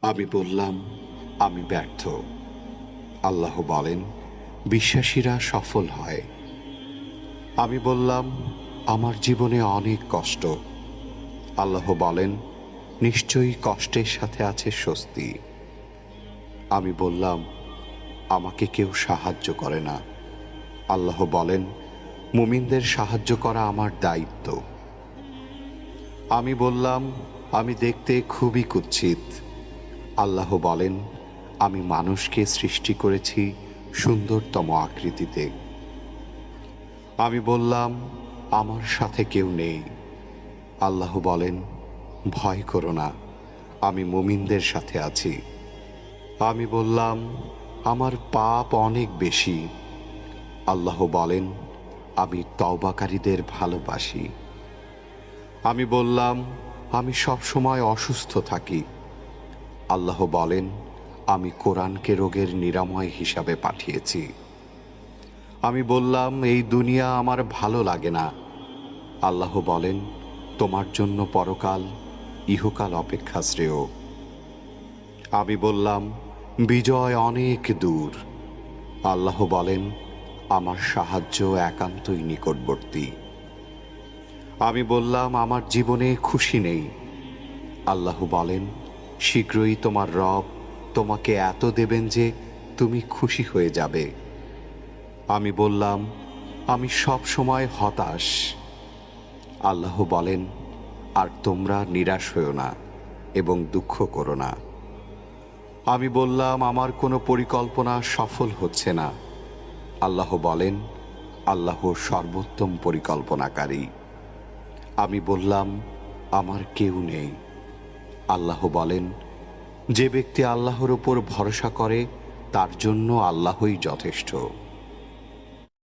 আমি বললাম, আমি ব্যর্থ। আল্লাহ বলেন, বিশ্বাসীরা সফল হয়। আমি বললাম, আমার জীবনে অনেক কষ্ট। আল্লাহ বলেন, নিশ্চয়ই কষ্টের সাথে আছে স্বস্তি। আমি বললাম, আমাকে কেউ সাহায্য করে না। আল্লাহ বলেন, মুমিনদের সাহায্য করা আমার দায়িত্ব। আমি বললাম, আমি দেখতে খুবই কুৎসিত। আল্লাহ বলেন, আমি মানুষকে সৃষ্টি করেছি সুন্দরতম আকৃতিতে। আমি বললাম, আমার সাথে কেউ নেই। আল্লাহ বলেন, ভয় করো না, আমি মুমিনদের সাথে আছি। আমি বললাম, আমার পাপ অনেক বেশি। আল্লাহ বলেন, আমি তওবাকারীদের ভালোবাসি। আমি বললাম, আমি সব সময় অসুস্থ থাকি। আল্লাহ বলেন, আমি কোরআনকে রোগের নিরাময় হিসাবে পাঠিয়েছি। আমি বললাম, এই দুনিয়া আমার ভালো লাগে না। আল্লাহ বলেন, তোমার জন্য পরকাল, ইহকাল অপেক্ষা শ্রেয়। আমি বললাম, বিজয় অনেক দূর। আল্লাহ বলেন, আমার সাহায্য একান্তই নিকটবর্তী। আমি বললাম, আমার জীবনে খুশি নেই। আল্লাহ বলেন, শীঘ্রই তোমার রব তোমাকে এত দেবেন যে তুমি খুশি হয়ে যাবে। আমি বললাম, আমি সব সময় হতাশ। আল্লাহ বলেন, আর তোমরা নিরাশ হও না এবং দুঃখ করো না। আমি বললাম, আমার কোনো পরিকল্পনা সফল হচ্ছে না। আল্লাহ বলেন, আল্লাহ সর্বোত্তম পরিকল্পনাকারী। আমি বললাম, আমার কেউ নেই। আল্লাহ বলেন, যে ব্যক্তি আল্লাহর উপর ভরসা করে তার জন্য আল্লাহই যথেষ্ট।